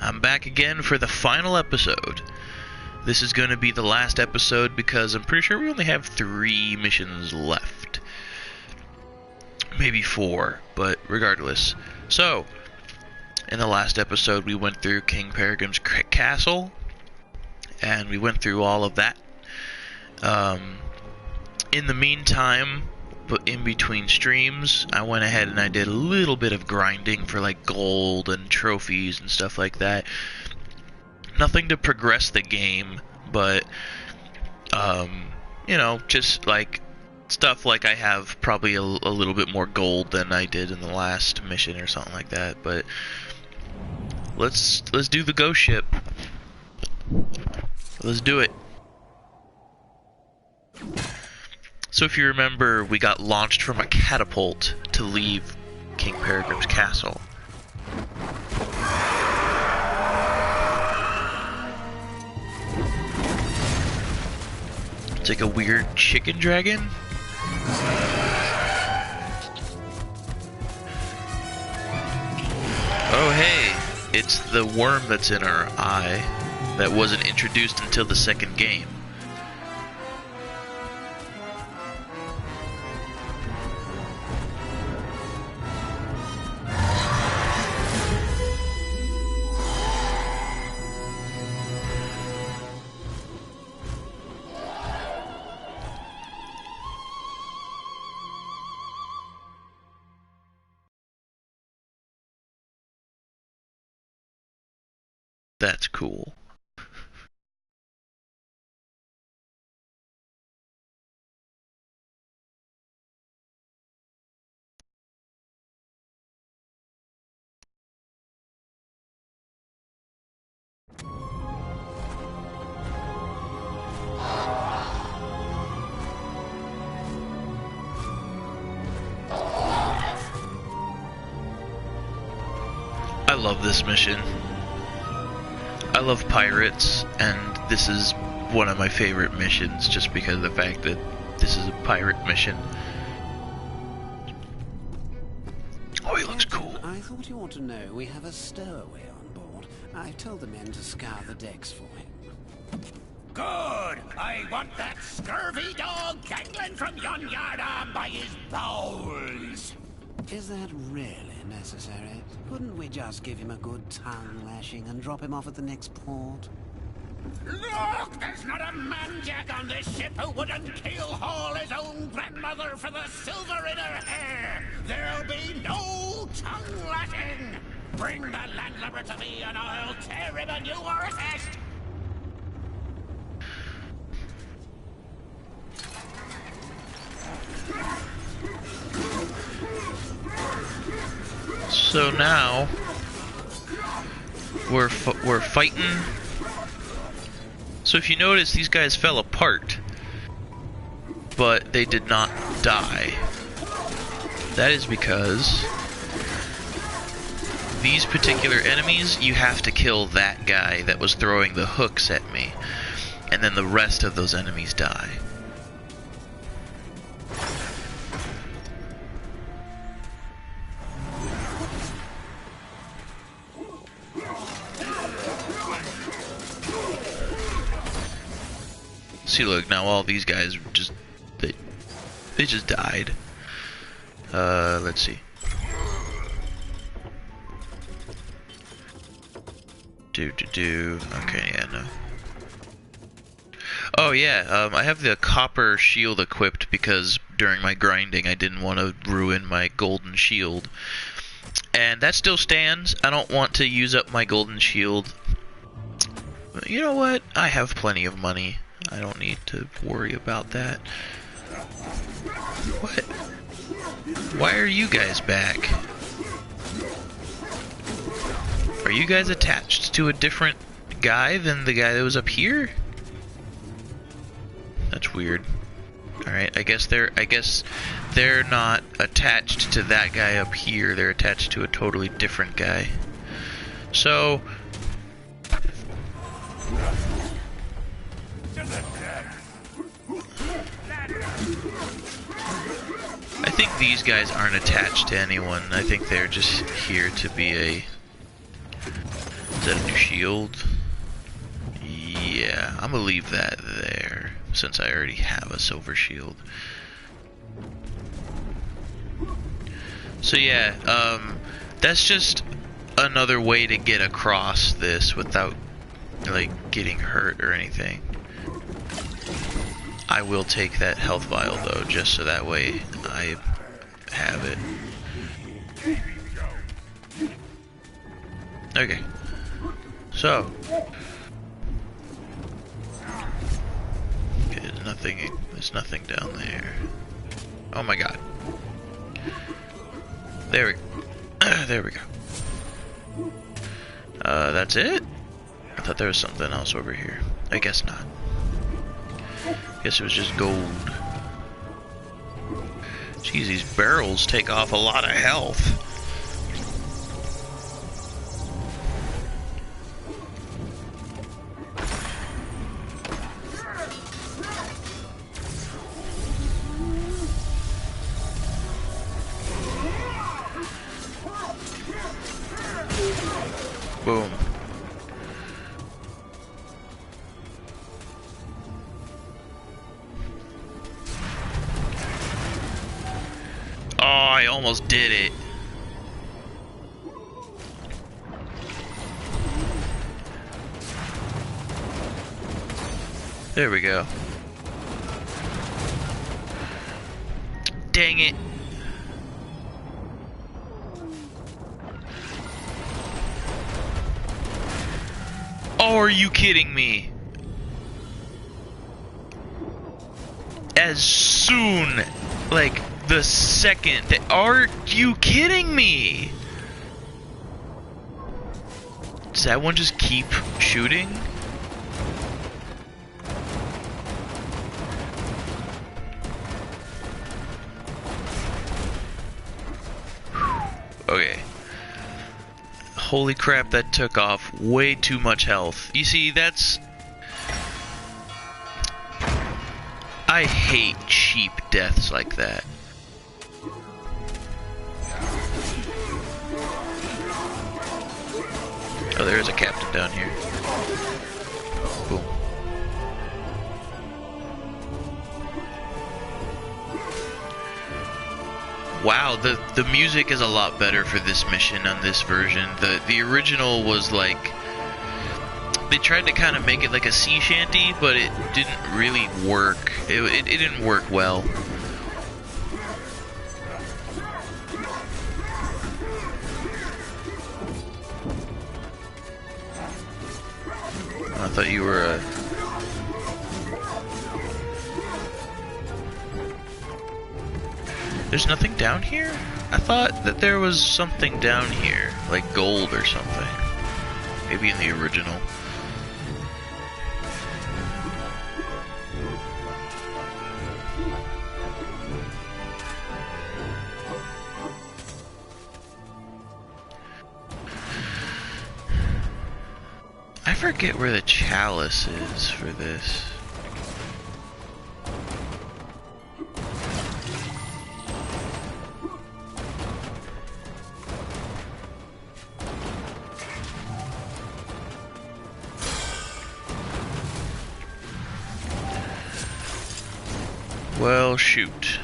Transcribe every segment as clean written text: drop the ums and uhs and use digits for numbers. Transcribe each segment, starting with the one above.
I'm back again for the final episode. This is going to be the last episode because I'm pretty sure we only have 3 missions left. Maybe 4, but regardless. So, in the last episode we went through King Peregrine's castle, and we went through all of that. In the meantime, but in between streams, I went ahead and I did a little bit of grinding for like gold and trophies and stuff like that. Nothing to progress the game, but you know, just like stuff like I have probably a little bit more gold than I did in the last mission or something like that. But let's do the ghost ship. Let's do it. So if you remember, we got launched from a catapult to leave King Peregrine's castle. It's like a weird chicken dragon. Oh hey, it's the worm that's in our eye that wasn't introduced until the second game. That's cool. I love this mission. I love pirates, and this is one of my favorite missions just because of the fact that this is a pirate mission. Oh, he looks cool. I thought you ought to know we have a stowaway on board. I've told the men to scour the decks for him. Good! I want that scurvy dog dangling from yon yardarm by his bowels! Is that really necessary? Couldn't we just give him a good tongue lashing and drop him off at the next port? Look! There's not a man-jack on this ship who wouldn't keel-haul his own grandmother for the silver in her hair! There'll be no tongue lashing! Bring the landlubber to me and I'll tear him a new orifice! So now we're fighting. So if you notice, these guys fell apart, but they did not die. That is because these particular enemies, you have to kill that guy that was throwing the hooks at me, and then the rest of those enemies die. See, look, now all these guys just they just died. Let's see. Okay, yeah, no. Oh yeah, I have the copper shield equipped because during my grinding I didn't want to ruin my golden shield. And that still stands. I don't want to use up my golden shield. You know what? I have plenty of money. I don't need to worry about that. What? Why are you guys back? Are you guys attached to a different guy than the guy that was up here? That's weird. Alright, I guess they're not attached to that guy up here. They're attached to a totally different guy. So I think these guys aren't attached to anyone. I think they're just here to be a Is that a new shield? Yeah, I'm gonna leave that there since I already have a silver shield. So yeah, that's just another way to get across this without like getting hurt or anything. I will take that health vial though, just so that way I have it. Okay. So. Okay, there's nothing down there. Oh my god. There we go. That's it? I thought there was something else over here. I guess not. Guess it was just gold. Jeez, these barrels take off a lot of health. Boom. Oh, I almost did it. There we go. Dang it. Oh, are you kidding me? As soon, like, the second that... Are you kidding me? Does that one just keep shooting? Okay. Holy crap, that took off way too much health. You see, that's... I hate cheap deaths like that. Oh, there is a captain down here. Boom. Wow, the music is a lot better for this mission on this version. The original was like... They tried to kind of make it like a sea shanty, but it didn't really work. It didn't work well. I thought you were a... There's nothing down here? I thought that there was something down here, like gold or something. Maybe in the original. I forget where the chalice is for this. Well, shoot.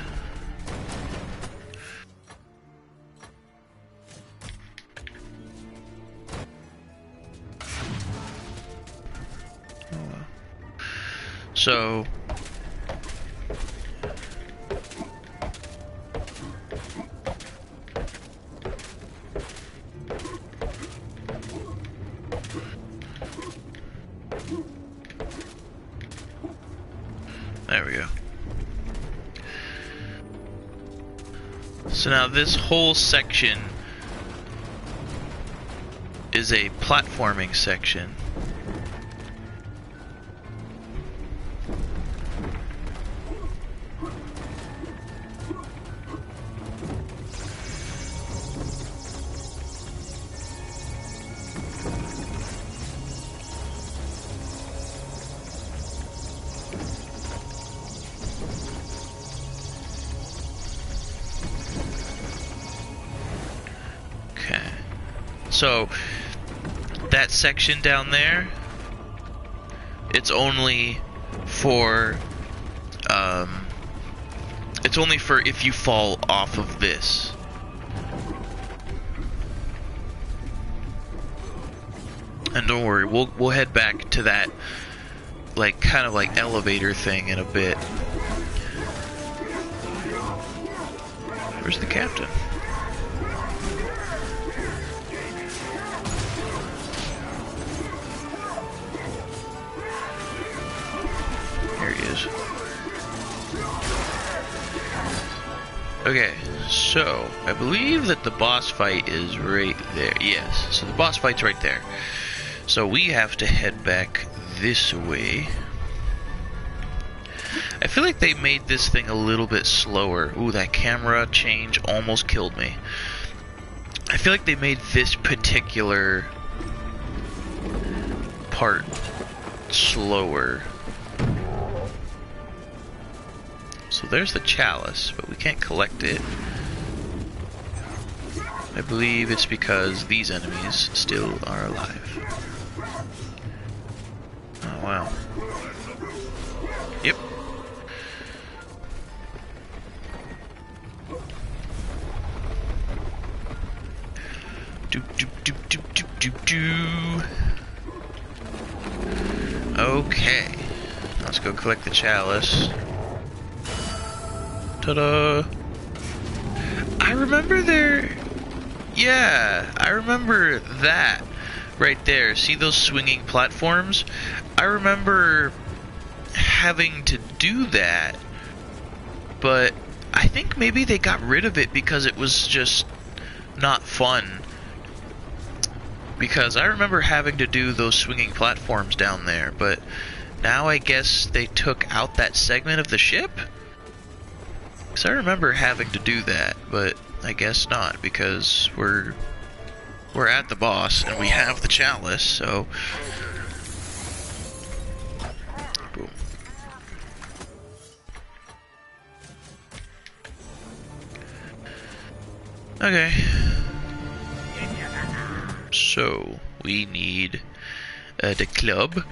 So... There we go. So now this whole section is a platforming section. So, that section down there, it's only for if you fall off of this. And don't worry, we'll head back to that kind of like elevator thing in a bit. Where's the captain? Here he is. Okay, so I believe that the boss fight is right there. Yes, so the boss fight's right there. So we have to head back this way. I feel like they made this thing a little bit slower. Ooh, that camera change almost killed me. I feel like they made this particular part slower. So there's the chalice, but we can't collect it. I believe it's because these enemies still are alive. Oh, wow. Yep. Okay. Let's go collect the chalice. Ta-da! I remember there... Yeah, I remember that right there. See those swinging platforms? I remember having to do that, but I think maybe they got rid of it because it was just not fun. Because I remember having to do those swinging platforms down there, but now I guess they took out that segment of the ship? Because I remember having to do that, but I guess not, because we're at the boss and we have the chalice, so... Boom. Okay. So, we need the club.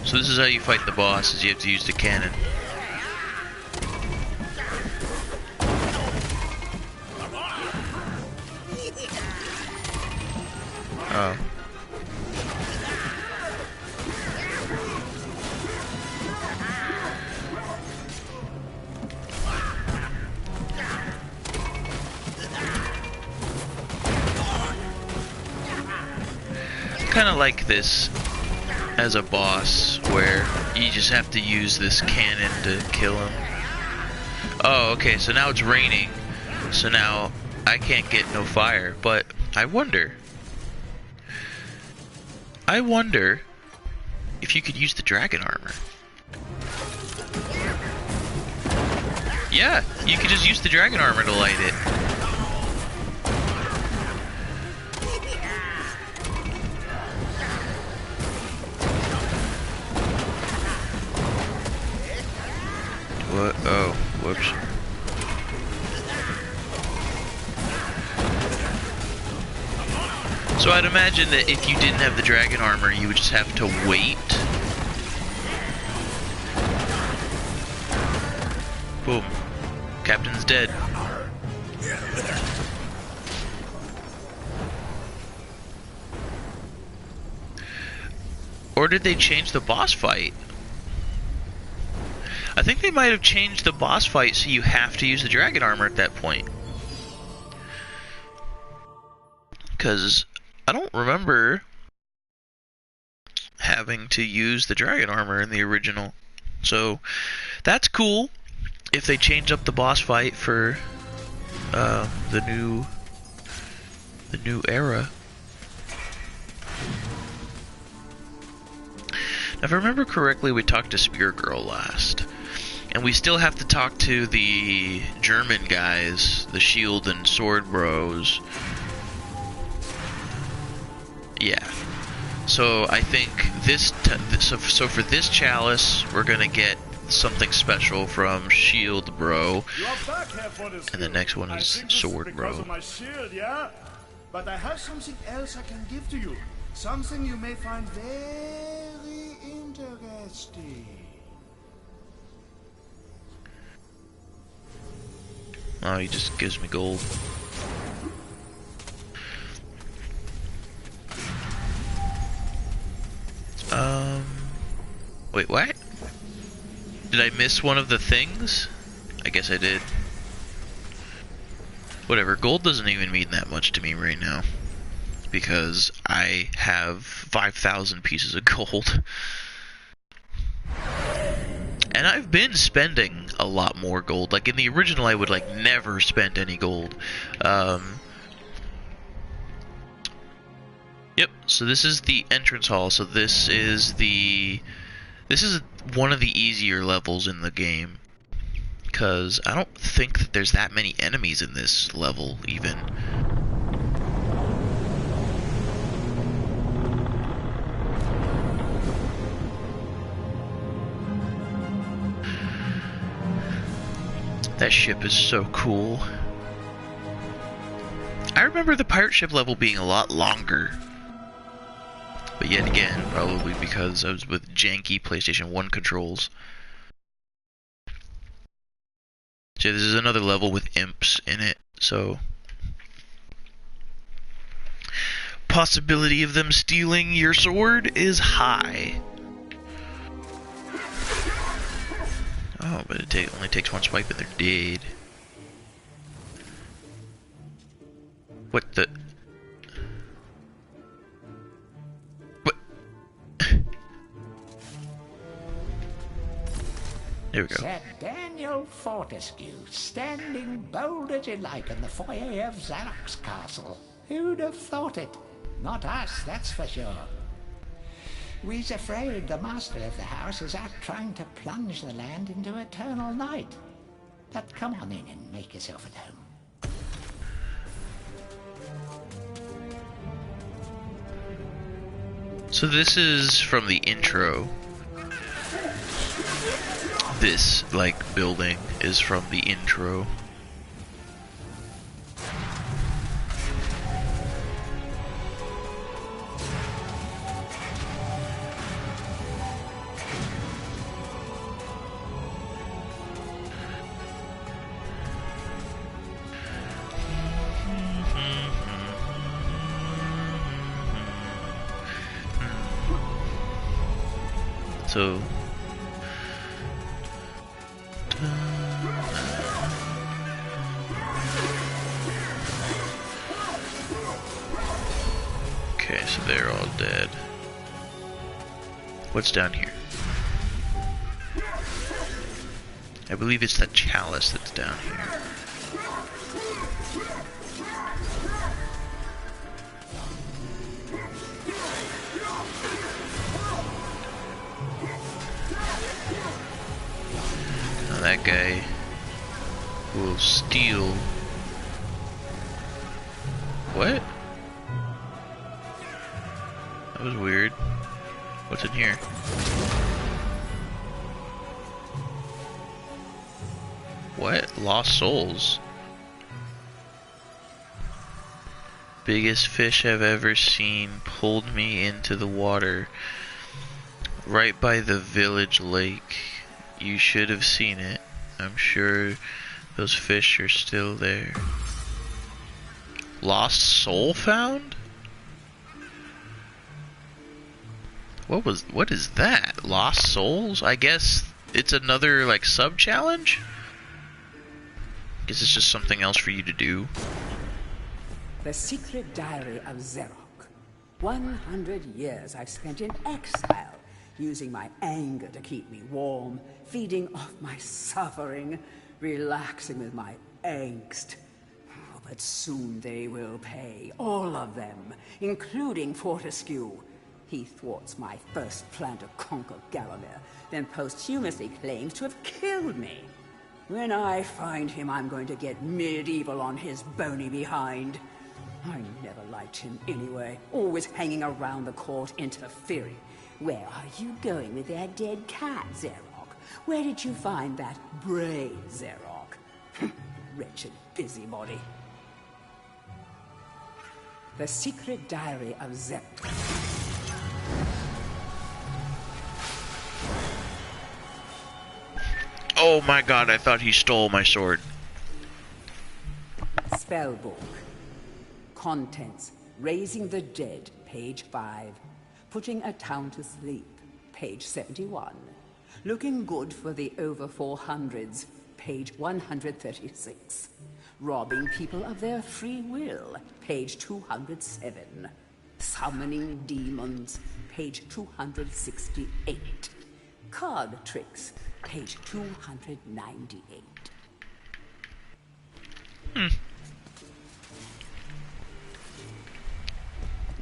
So this is how you fight the boss, is you have to use the cannon. Oh. Kind of like this as a boss, where you just have to use this cannon to kill him. Oh, okay, so now it's raining, so now I can't get no fire, but I wonder if you could use the dragon armor. Yeah, you could just use the dragon armor to light it. What? Oh, whoops. So I'd imagine that if you didn't have the dragon armor, you would just have to wait. Boom. Captain's dead. Or did they change the boss fight? I think they might have changed the boss fight so you have to use the dragon armor at that point. Because I don't remember having to use the dragon armor in the original. So that's cool if they change up the boss fight for the new era. Now, if I remember correctly, we talked to Spear Girl last. And we still have to talk to the German guys, the shield and sword bros. Yeah. So I think so for this chalice, we're gonna get something special from Shield Bro, and the next one is Sword Bro. My shield, yeah? But I have something else I can give to you. Something you may find very interesting. Oh, he just gives me gold. Wait, what? Did I miss one of the things? I guess I did. Whatever, gold doesn't even mean that much to me right now. Because I have 5,000 pieces of gold. And I've been spending a lot more gold. Like in the original, I would like never spend any gold. Yep, so this is the entrance hall. So this is one of the easier levels in the game. Because I don't think that there's that many enemies in this level, even. That ship is so cool. I remember the pirate ship level being a lot longer. But yet again, probably because I was with janky PlayStation 1 controls. So this is another level with imps in it, so possibility of them stealing your sword is high. Oh, but it only takes one swipe and they're dead. What the? What? There we go. Sir Daniel Fortescue, standing bold as you like in the foyer of Zarok's castle. Who'd have thought it? Not us, that's for sure. We's afraid the master of the house is out trying to plunge the land into eternal night. But come on in and make yourself at home. So this is from the intro. This, like, building is from the intro. So okay, so they're all dead. What's down here? I believe it's that chalice that's down here. That guy will steal. What? That was weird. What's in here? What? Lost souls. Biggest fish I've ever seen pulled me into the water right by the village lake. You should have seen it. I'm sure those fish are still there. Lost soul found? What is that? Lost souls? I guess it's another like sub challenge? Guess it's just something else for you to do. The secret diary of Zarok. 100 years I've spent in exile, using my anger to keep me warm, feeding off my suffering, relaxing with my angst. Oh, but soon they will pay, all of them, including Fortescue. He thwarts my first plan to conquer Gallowmere, then posthumously claims to have killed me. When I find him, I'm going to get MediEvil on his bony behind. I never liked him anyway. Always hanging around the court interfering. Where are you going with that dead cat, Xerox? Where did you find that brain, Xerox? Wretched busybody. The Secret Diary of Xerox. Oh my god, I thought he stole my sword. Spellbook. Contents. Raising the Dead, page 5. Putting a Town to Sleep, page 71. Looking Good for the Over 400s, page 136. Robbing People of Their Free Will, page 207. Summoning Demons, page 268. Card Tricks, page 298.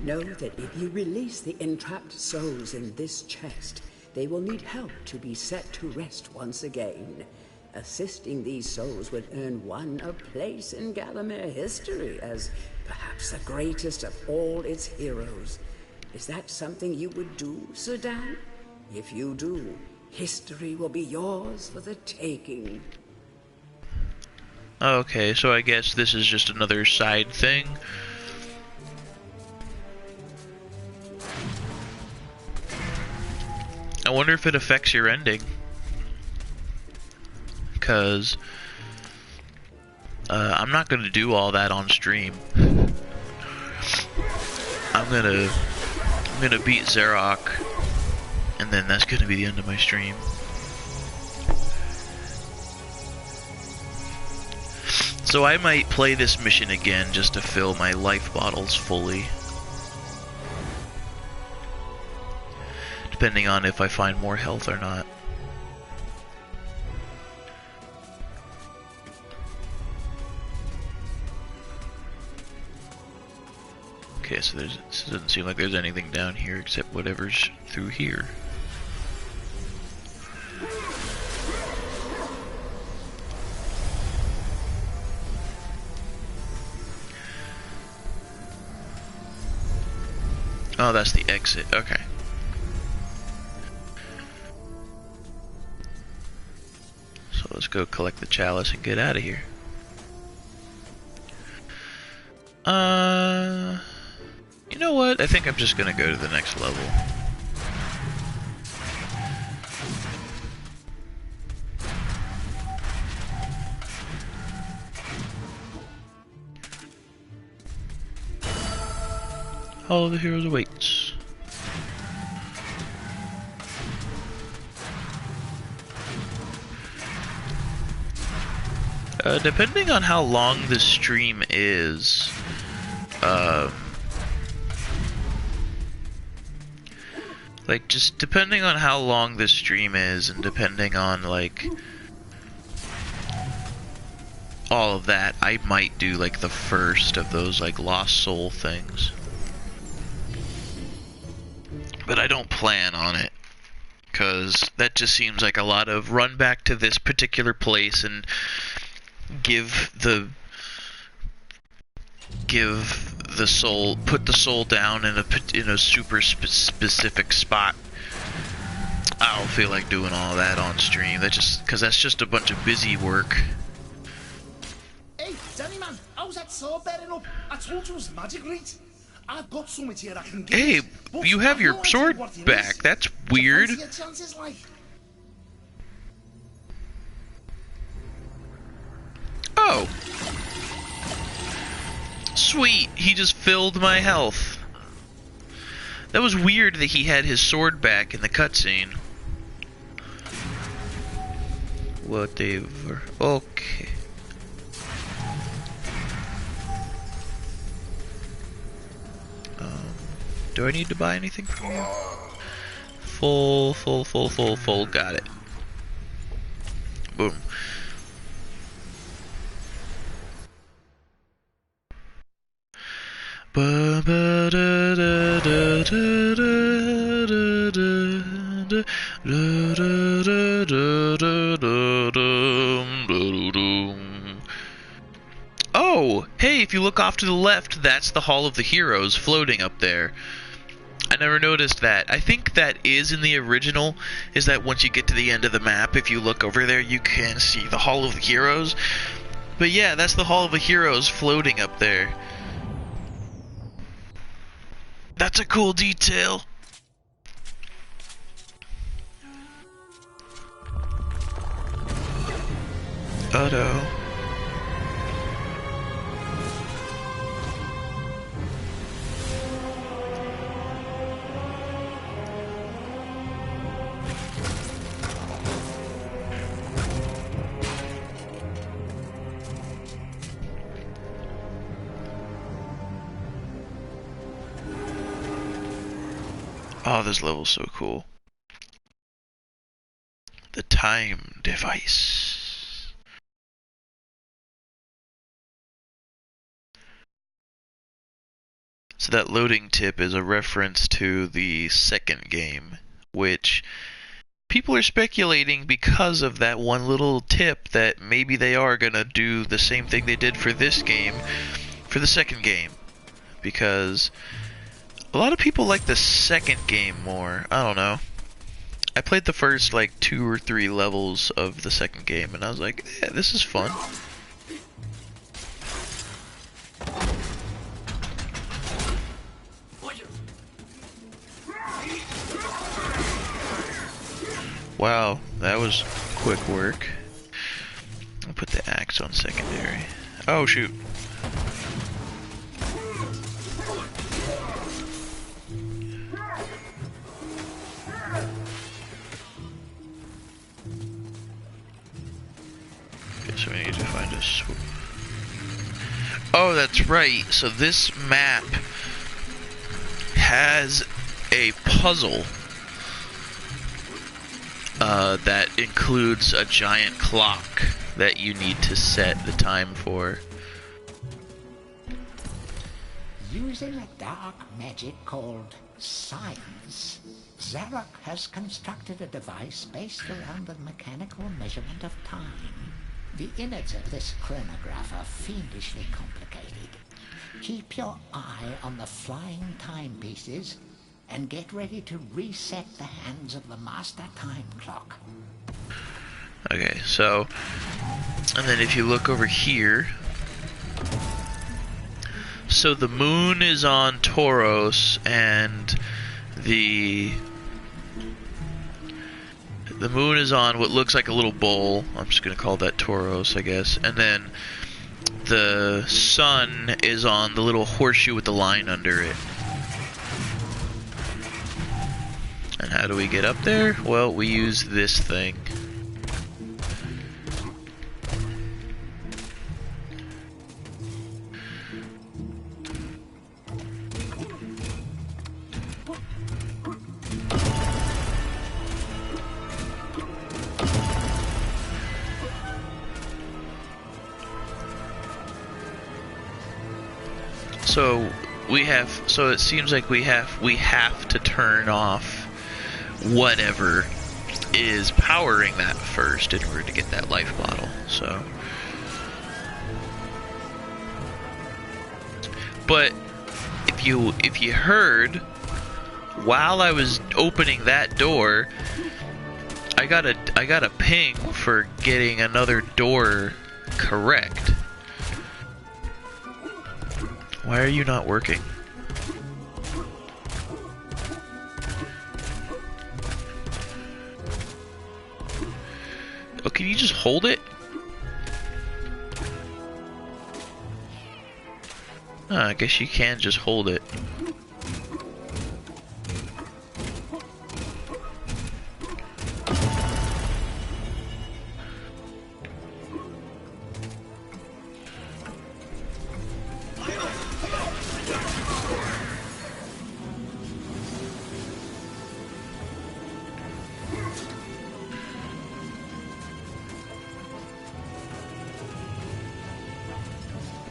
Know that if you release the entrapped souls in this chest, they will need help to be set to rest once again. Assisting these souls would earn one a place in Gallowmere history as perhaps the greatest of all its heroes. Is that something you would do, Sir Dan? If you do, history will be yours for the taking. Okay, so I guess this is just another side thing. I wonder if it affects your ending. Because I'm not going to do all that on stream. I'm gonna beat Xerox, and then that's going to be the end of my stream. So I might play this mission again just to fill my life bottles fully. Depending on if I find more health or not. Okay, so it doesn't seem like there's anything down here except whatever's through here. Oh, that's the exit. Okay. So let's go collect the chalice and get out of here. You know what? I think I'm just gonna go to the next level. All of the heroes awaits. Depending on how long the stream is, like, just depending on how long this stream is, and depending on, like, all of that, I might do, like, the first of those, like, Lost Soul things. But I don't plan on it, because that just seems like a lot of run back to this particular place and give the soul, put the soul down in a super specific spot. I don't feel like doing all that on stream. That just, because that's just a bunch of busy work. Hey, Danny man, how's that sword bearing up? I told you it was magic, right? I've got something here I can give. Hey, you have your sword back. That's weird. Oh. Sweet, he just filled my health. That was weird that he had his sword back in the cutscene. Whatever. Okay. Do I need to buy anything from you? Full. Got it. Boom. Oh, hey, if you look off to the left, that's the Hall of the Heroes floating up there. I never noticed that. I think that is in the original, is that once you get to the end of the map, if you look over there, you can see the Hall of the Heroes. But yeah, that's the Hall of the Heroes floating up there. That's a cool detail. Oh no. Oh, this level's so cool. The time device. So that loading tip is a reference to the second game, which people are speculating because of that one little tip that maybe they are gonna do the same thing they did for this game, for the second game. Because a lot of people like the second game more. I don't know. I played the first like 2 or 3 levels of the second game and I was like, yeah, this is fun. Wow, that was quick work. I'll put the axe on secondary. Oh shoot. So we need to find a sword. Oh, that's right. So this map has a puzzle that includes a giant clock that you need to set the time for. Using a dark magic called science, Zarok has constructed a device based around the mechanical measurement of time. The innards of this chronograph are fiendishly complicated. Keep your eye on the flying timepieces and get ready to reset the hands of the master time clock. Okay, so, and then if you look over here, so the moon is on Tauros and the moon is on what looks like a little bowl. I'm just going to call that Tauros, I guess. And then the sun is on the little horseshoe with the line under it. And how do we get up there? Well, we use this thing. So it seems like we have to turn off whatever is powering that first in order to get that life bottle. So, but if you heard, while I was opening that door, I got a ping for getting another door correct. Why are you not working? Oh, can you just hold it? Oh, I guess you can just hold it.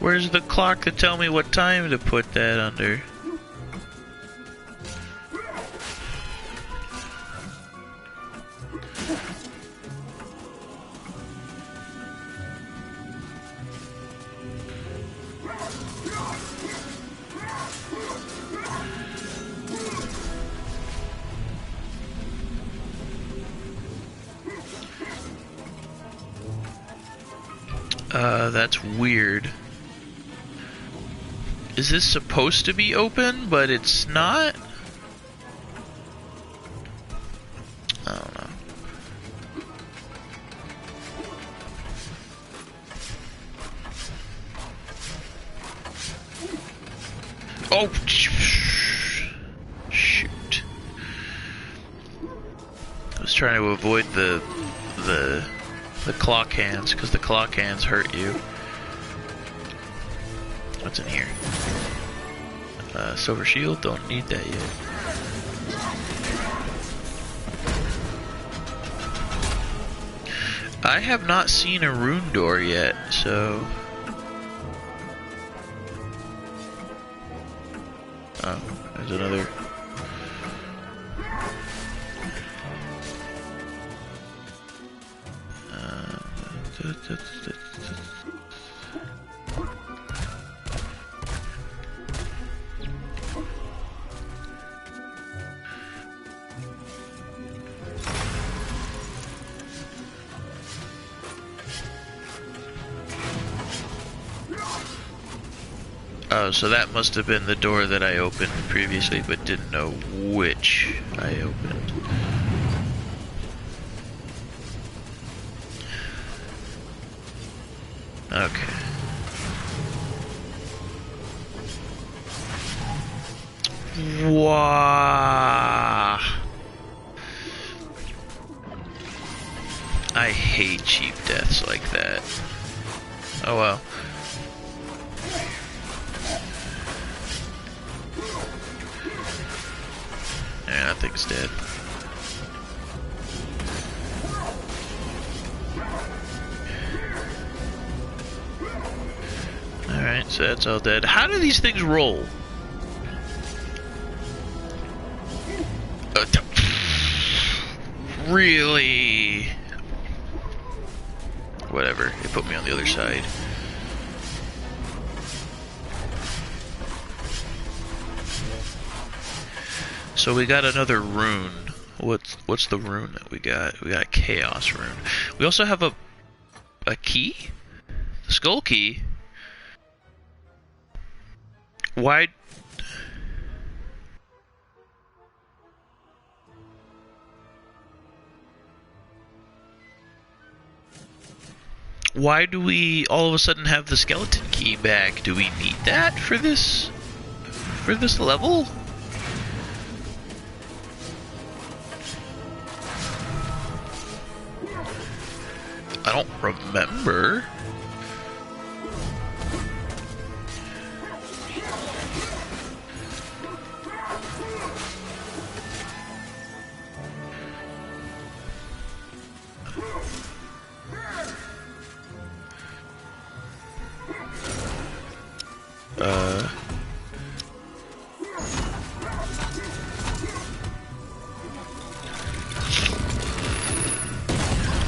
Where's the clock to tell me what time to put that under? That's weird. Is this supposed to be open, but it's not? I don't know. Oh, shoot. I was trying to avoid the clock hands, because the clock hands hurt you. What's in here? Silver shield, don't need that yet. I have not seen a rune door yet, so... Oh, there's another... Oh, so that must have been the door that I opened previously, but didn't know which I opened. Okay. Wow. I hate cheap deaths like that. Oh well. Yeah, that thing's dead. Alright, so that's all dead. How do these things roll? Really? Whatever, it put me on the other side. So we got another rune. What's the rune that we got? We got a chaos rune. We also have a key? The skull key? Why? Why do we all of a sudden have the skeleton key back? Do we need that for this level? I don't remember.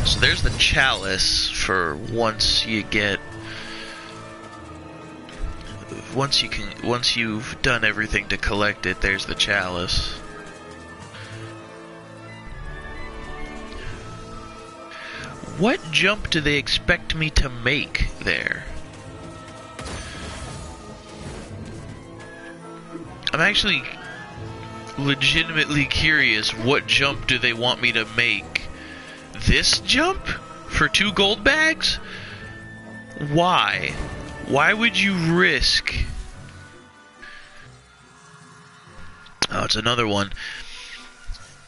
So there's the chalice for once you've done everything to collect it, there's the chalice. What jump do they expect me to make there? I'm actually legitimately curious, what jump do they want me to make? This jump? For 2 gold bags? Why? Why would you risk... Oh, it's another one.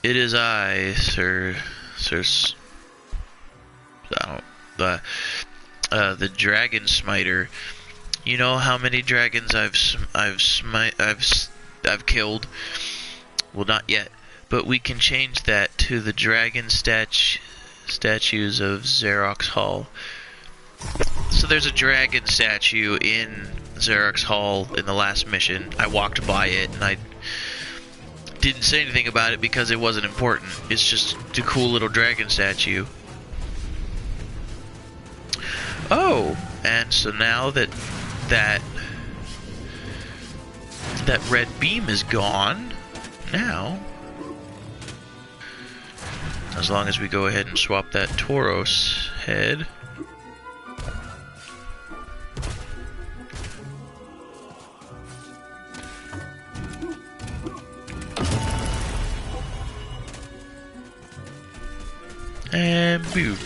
It is I, Sir... the Dragon Smiter. You know how many dragons I've killed? Well, not yet, but we can change that to the dragon statues of Xerox Hall. So there's a dragon statue in Xerox Hall in the last mission. I walked by it and I didn't say anything about it because it wasn't important. It's just a cool little dragon statue. Oh, and so now that red beam is gone, now, as long as we go ahead and swap that Tauros head, And boom.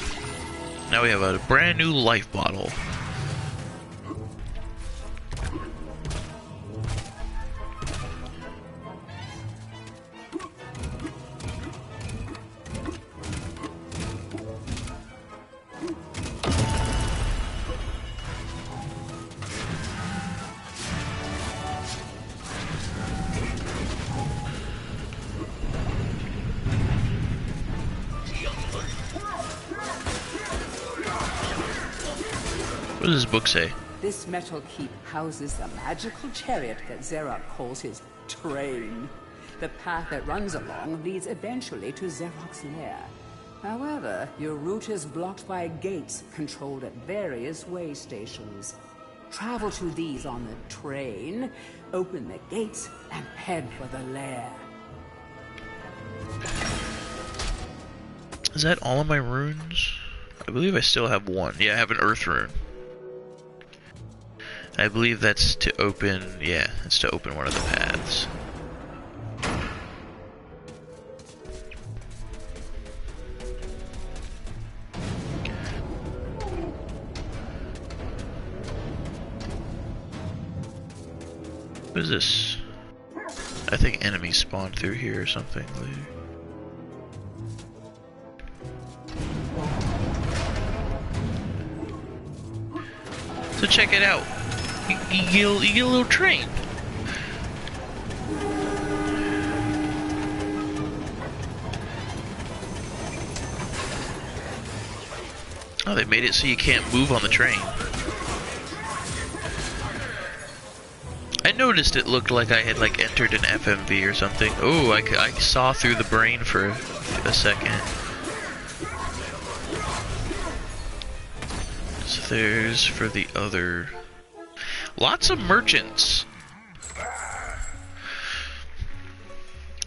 Now we have a brand new life bottle. What does this book say? This metal keep houses the magical chariot that Xerox calls his train. The path it runs along leads eventually to Xerox's lair. However, your route is blocked by gates controlled at various way stations. Travel to these on the train, open the gates, and head for the lair. Is that all of my runes? I believe I still have one. Yeah, I have an earth rune. I believe that's to open, yeah, that's to open one of the paths. What is this? I think enemies spawn through here or something later. So check it out. You get a little train. Oh, they made it so you can't move on the train. I noticed it looked like I had like entered an FMV or something. Oh, I saw through the brain for a second. So there's for the other. Lots of merchants.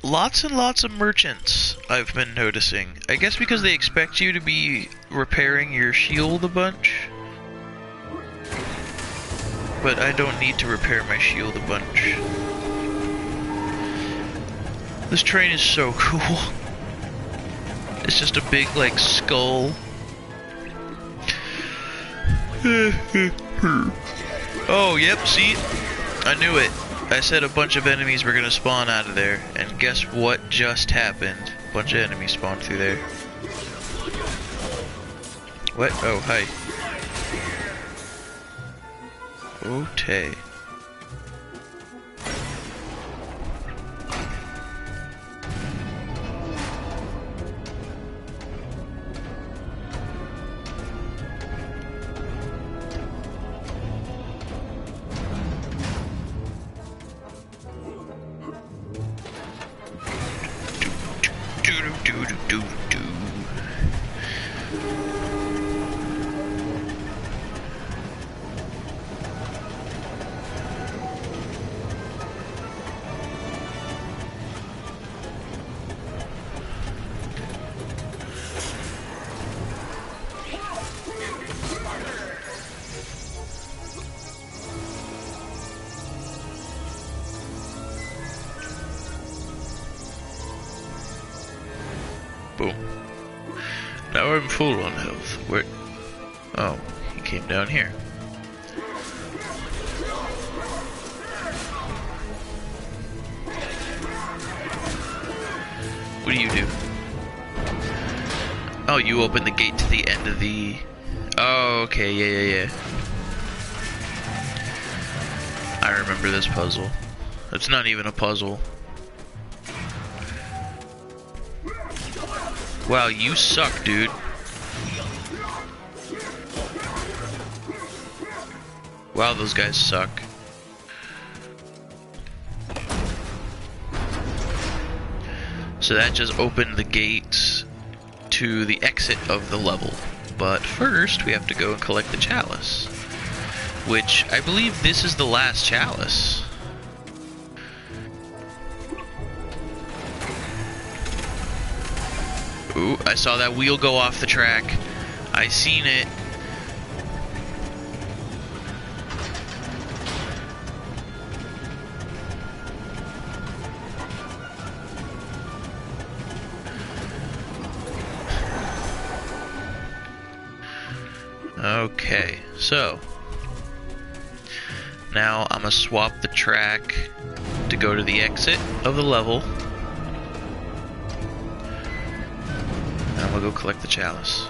Lots and lots of merchants I've been noticing. I guess because they expect you to be repairing your shield a bunch. But I don't need to repair my shield a bunch. This train is so cool. It's just a big, like, skull. Oh, yep, see? I knew it. I said a bunch of enemies were gonna spawn out of there. And guess what just happened? A bunch of enemies spawned through there. What? Oh, hi. Okay. Boom. Now I'm full on health. Where? Oh, he came down here. What do you do? Oh, you open the gate to the end of the... Oh, okay, yeah. I remember this puzzle. It's not even a puzzle. Wow, you suck, dude. Wow, those guys suck. So that just opened the gates to the exit of the level. But first, we have to go and collect the chalice. Which, I believe this is the last chalice. Ooh, I saw that wheel go off the track. I seen it. Okay, so now I'm gonna swap the track to go to the exit of the level. And I'm gonna go collect the chalice.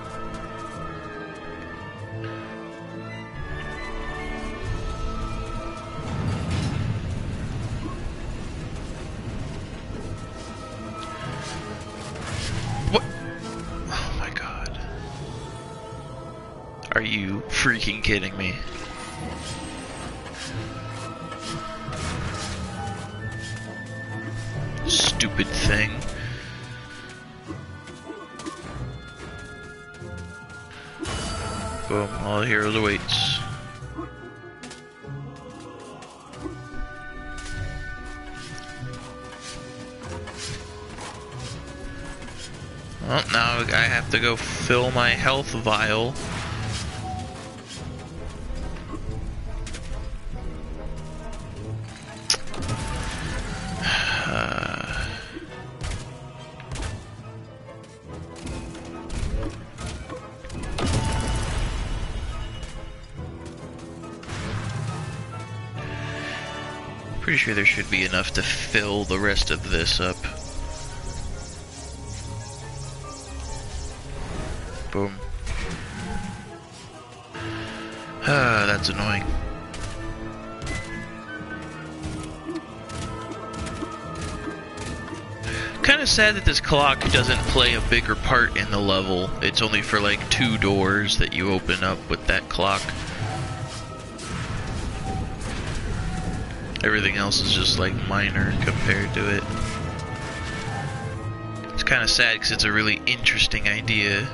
What? Oh my god. Are you freaking kidding me? Stupid thing. Boom, all the heroes awaits. Well, now I have to go fill my health vial. Pretty sure there should be enough to fill the rest of this up. Boom. Ah, that's annoying. Kind of sad that this clock doesn't play a bigger part in the level. It's only for like 2 doors that you open up with that clock. Everything else is just like minor compared to it. It's kind of sad because it's a really interesting idea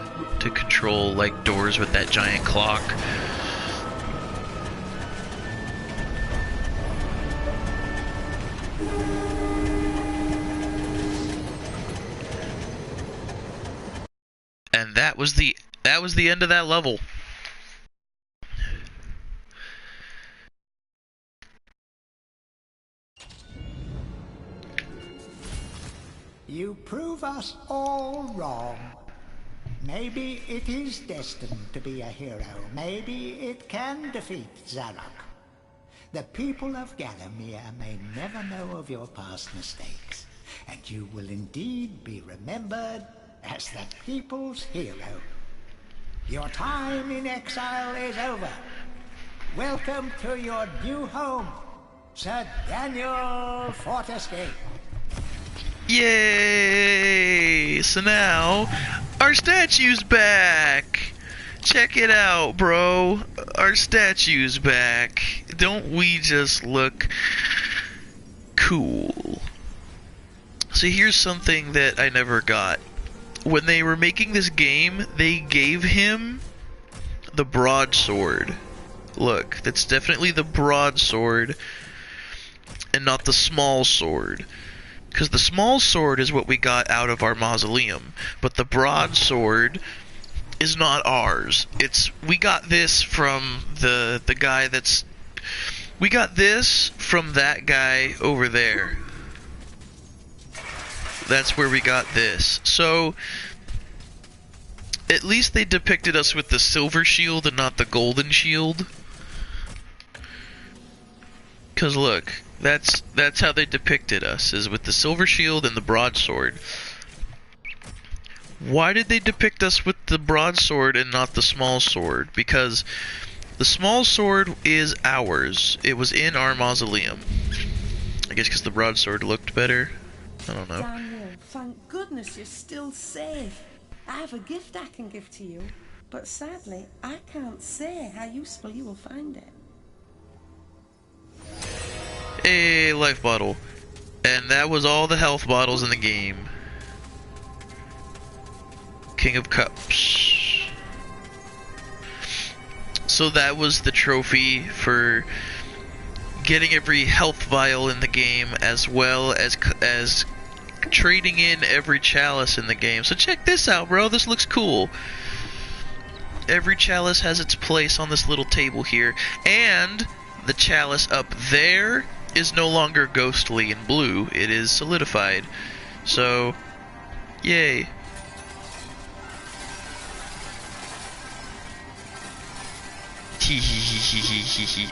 to control like doors with that giant clock. And that was the end of that level. You prove us all wrong. Maybe it is destined to be a hero. Maybe it can defeat Zarok. The people of Gallowmere may never know of your past mistakes, and you will indeed be remembered as the people's hero. Your time in exile is over. Welcome to your new home, Sir Daniel Fortescue. Yay! So now, our statue's back! Check it out, bro. Our statue's back. Don't we just look cool? So here's something that I never got. When they were making this game, they gave him the broadsword. Look, that's definitely the broadsword and not the small sword. Because the small sword is what we got out of our mausoleum, but the broadsword is not ours. We got this from the guy that's... We got this from that guy over there. That's where we got this. So, at least they depicted us with the silver shield and not the golden shield. Because look, that's how they depicted us, is with the silver shield and the broadsword. Why did they depict us with the broadsword and not the small sword? Because the small sword is ours. It was in our mausoleum. I guess because the broadsword looked better. I don't know. Daniel, thank goodness you're still safe. I have a gift I can give to you, but sadly, I can't say how useful you will find it. A life bottle. And that was all the health bottles in the game. King of Cups. So that was the trophy for getting every health vial in the game, as well as trading in every chalice in the game. So check this out, bro. This looks cool. Every chalice has its place on this little table here, and the chalice up there is no longer ghostly and blue. It is solidified. So, yay.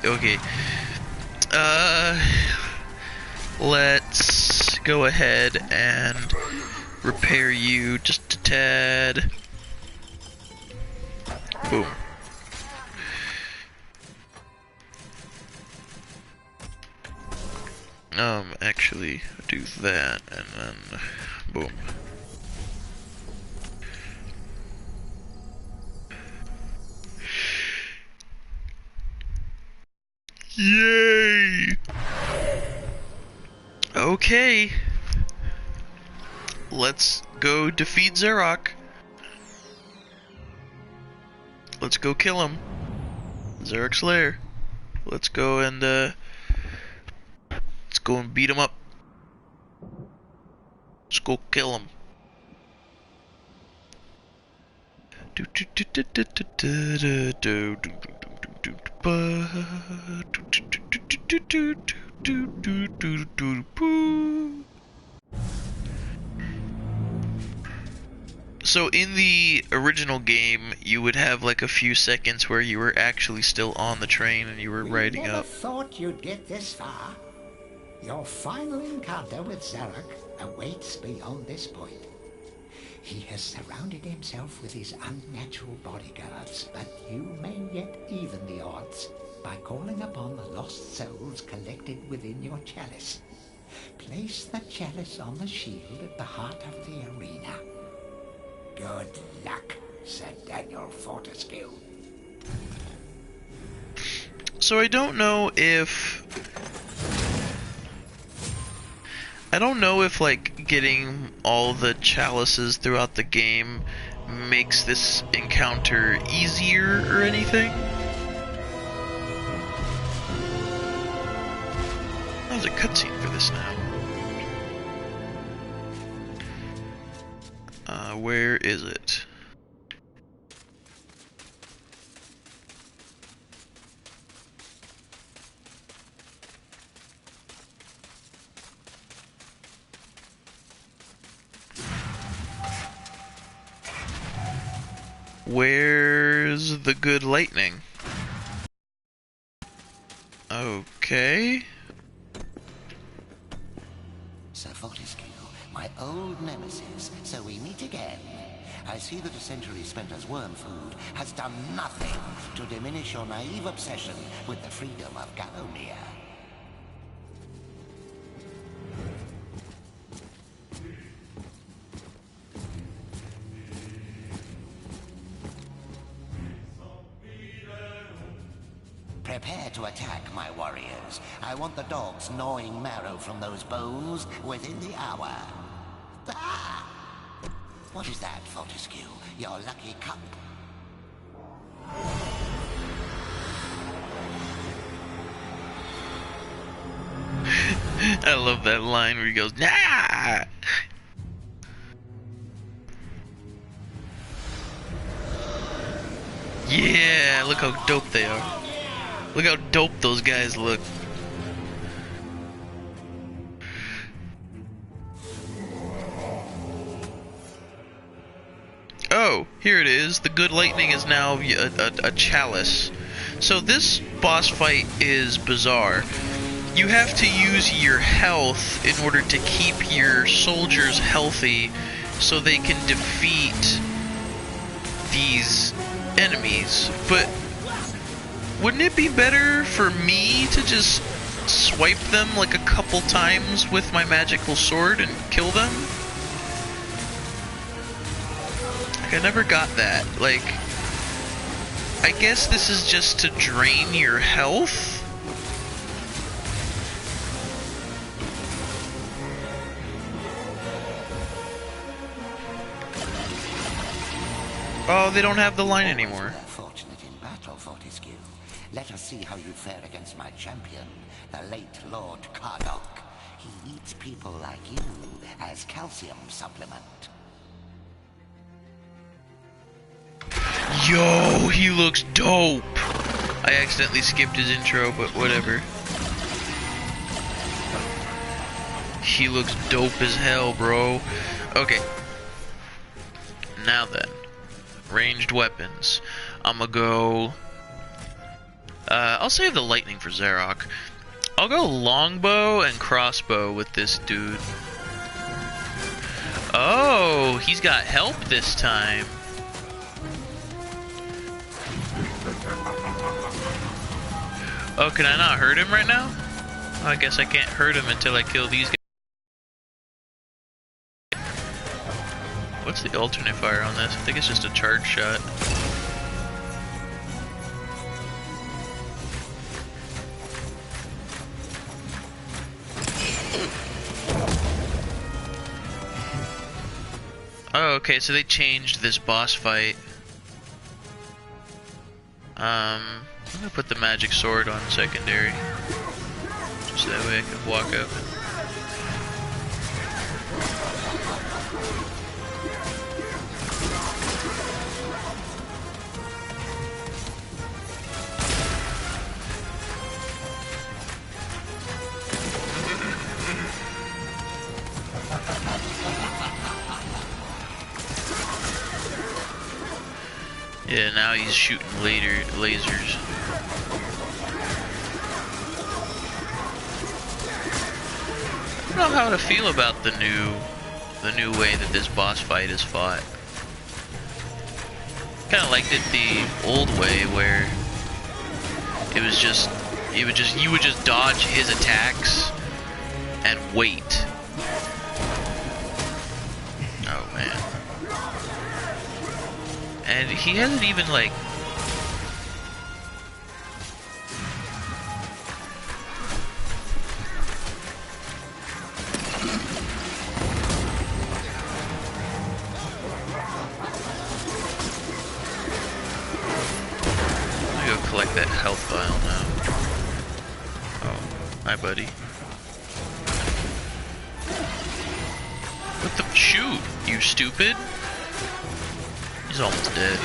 Okay. Let's go ahead and repair you just a tad. Boom. Actually, do that, and then, boom. Yay! Okay. Let's go defeat Zarok. Let's go kill him. Zarok's lair. Let's go and beat him up. Let's go kill him. So in the original game, you would have like a few seconds where you were actually still on the train and you were riding never up. thought you'd get this far. Your final encounter with Zarok awaits beyond this point. He has surrounded himself with his unnatural bodyguards, but you may yet even the odds by calling upon the lost souls collected within your chalice. Place the chalice on the shield at the heart of the arena. Good luck, Sir Daniel Fortescue. So I don't know if like getting all the chalices throughout the game makes this encounter easier or anything. There's a cutscene for this now. Where is it? Where's the good lightning? Okay. Sir Fortescue, my old nemesis, so we meet again. I see that a century spent as worm food has done nothing to diminish your naive obsession with the freedom of Gallowmere. Prepare to attack, my warriors. I want the dogs gnawing marrow from those bones within the hour. Ah! What is that, Fortescue? Your lucky cup? I love that line where he goes, nah! Yeah, look how dope they are. Look how dope those guys look. Oh, here it is. The good lightning is now a chalice. So this boss fight is bizarre. You have to use your health in order to keep your soldiers healthy so they can defeat these enemies. But wouldn't it be better for me to just swipe them like a couple times with my magical sword and kill them? Like, I never got that. Like, I guess this is just to drain your health? Oh, they don't have the line anymore. Fortunate in battle, Fortescue. Let us see how you fare against my champion, the late Lord Cardok. He eats people like you as calcium supplement. Yo, he looks dope. I accidentally skipped his intro, but whatever. He looks dope as hell, bro. Okay. Now then. Ranged weapons. I'ma go I'll save the lightning for Zarok. I'll go longbow and crossbow with this dude. Oh, he's got help this time. Oh, can I not hurt him right now? Oh, I guess I can't hurt him until I kill these guys. What's the alternate fire on this? I think it's just a charge shot. Oh, okay, so they changed this boss fight. I'm gonna put the magic sword on secondary. Just that way I can walk up. Yeah, now he's shooting lasers. I don't know how to feel about the new way that this boss fight is fought. Kind of liked it the old way where it was just you would just dodge his attacks and wait. Oh man. And he hasn't even like let me go collect that health vial now. Oh, hi buddy. What the shoot, you stupid? He's almost dead.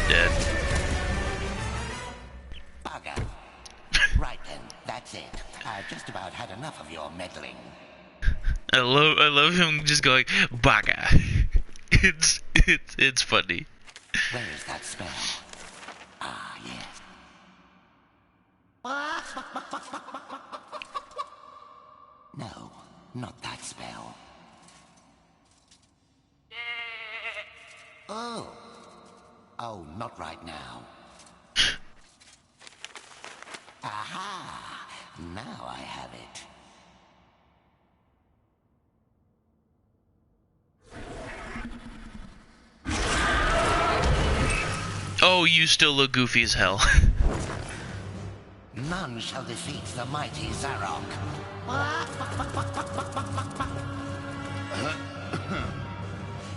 Dead. Right then, that's it. I've just about had enough of your meddling. I love him just going baga. It's funny. Where is that spell? Ah, yes. No, not that spell. Oh. Oh, not right now. Aha! Now I have it. Oh, you still look goofy as hell. None shall defeat the mighty Zarok.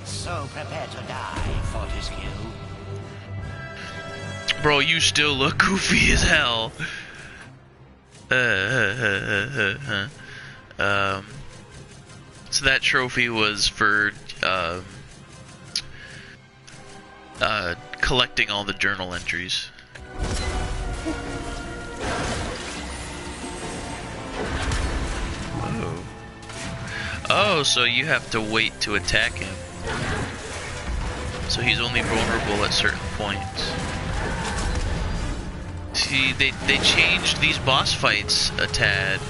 So prepare to die, Fortescue. Bro, you still look goofy as hell. So that trophy was for collecting all the journal entries. Oh. Oh, so you have to wait to attack him. So he's only vulnerable at certain points. See, they changed these boss fights a tad.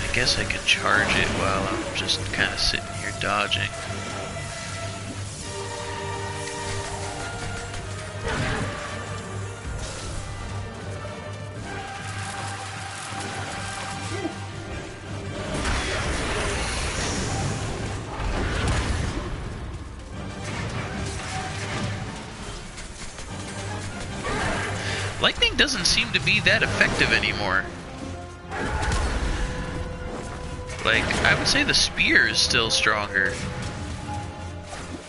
I guess I could charge it while I'm just kind of sitting here dodging. Lightning doesn't seem to be that effective anymore. Like, I would say the spear is still stronger.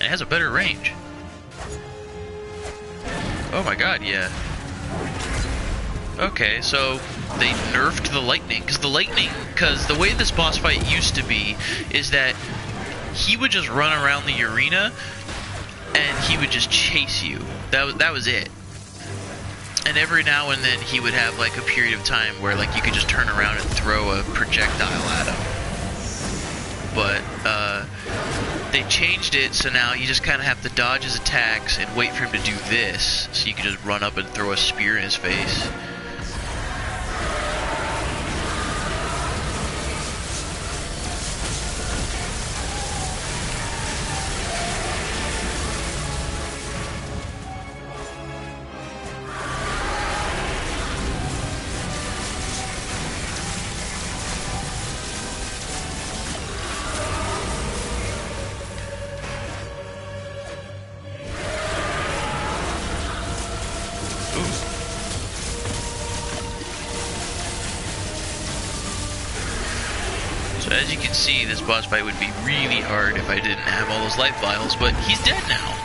It has a better range. Oh my god, yeah. Okay, so they nerfed the lightning, because the way this boss fight used to be is that he would just run around the arena and he would just chase you. That was it. And every now and then he would have like a period of time where like you could just turn around and throw a projectile at him. But they changed it, so now you just kind of have to dodge his attacks and wait for him to do this, so you can just run up and throw a spear in his face. So as you can see, this boss fight would be really hard if I didn't have all those life vials, but he's dead now.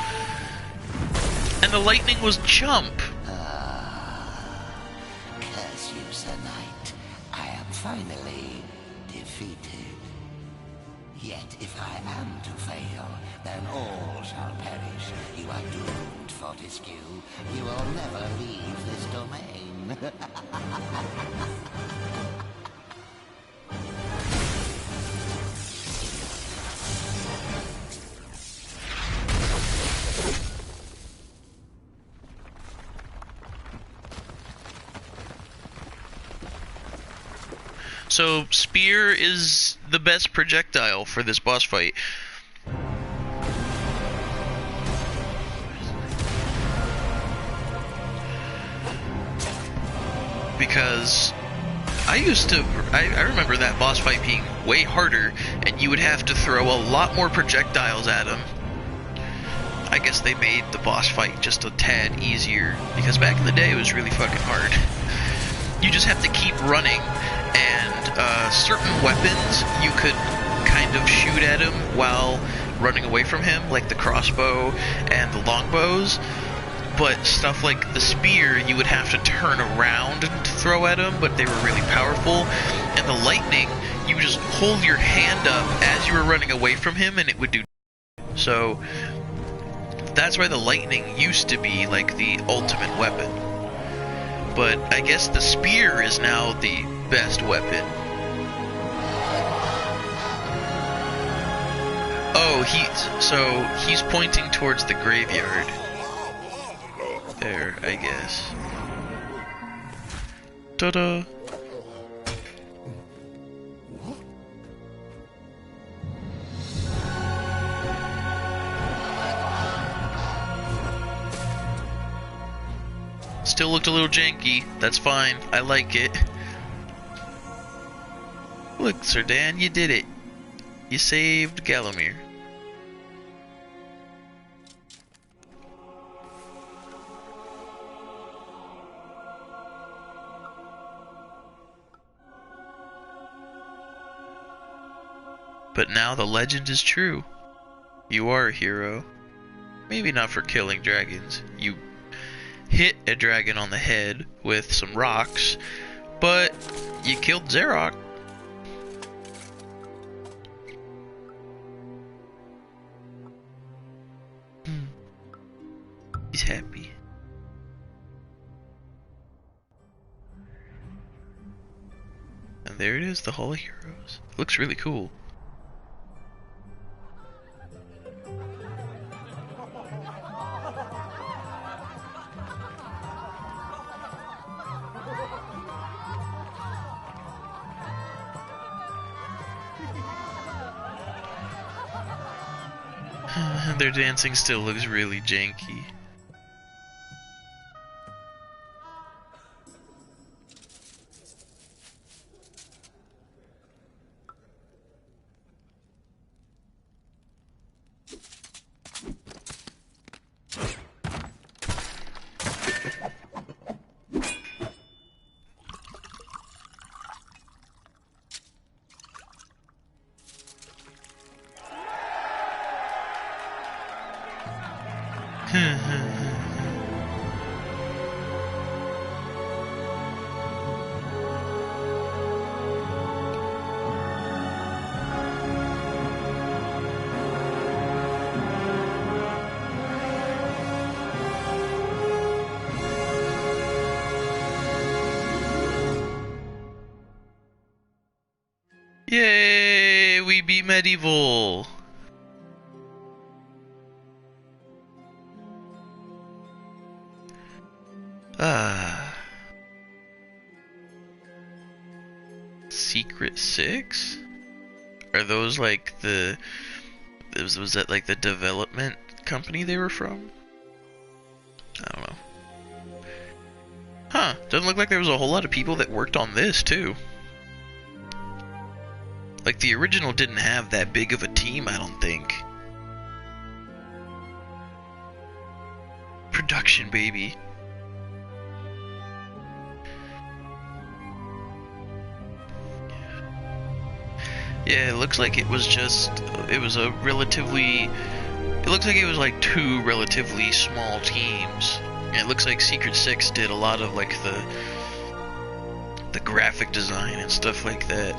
And the lightning was chump. Curse you, Sir Knight. I am finally defeated. Yet if I am to fail, then all shall perish. You are doomed, Fortescue. You will never leave this domain. So spear is the best projectile for this boss fight. Because I remember that boss fight being way harder, and you would have to throw a lot more projectiles at him. I guess they made the boss fight just a tad easier, because back in the day it was really fucking hard. You just have to keep running, and certain weapons you could kind of shoot at him while running away from him, like the crossbow and the longbows. But stuff like the spear, you would have to turn around to throw at him, but they were really powerful. And the lightning, you would just hold your hand up as you were running away from him, and it would do. So that's why the lightning used to be like the ultimate weapon. But I guess the spear is now the best weapon. Oh, he's pointing towards the graveyard. There, I guess. Ta-da! Still looked a little janky. That's fine. I like it. Look, Sir Dan, you did it. You saved Gallowmere. But now the legend is true. You are a hero. Maybe not for killing dragons. You hit a dragon on the head with some rocks, but you killed Zarok. He's happy. And there it is, the Hall of Heroes. Looks really cool. Their dancing still looks really janky. Yay! We beat MediEvil! Secret 6? Are those like the... Was that like the development company they were from? I don't know. Huh, doesn't look like there was a whole lot of people that worked on this too. Like the original didn't have that big of a team, I don't think. Production, baby. Yeah, it looks like it was a relatively, it looks like it was like 2 relatively small teams. And it looks like Secret 6 did a lot of like the graphic design and stuff like that.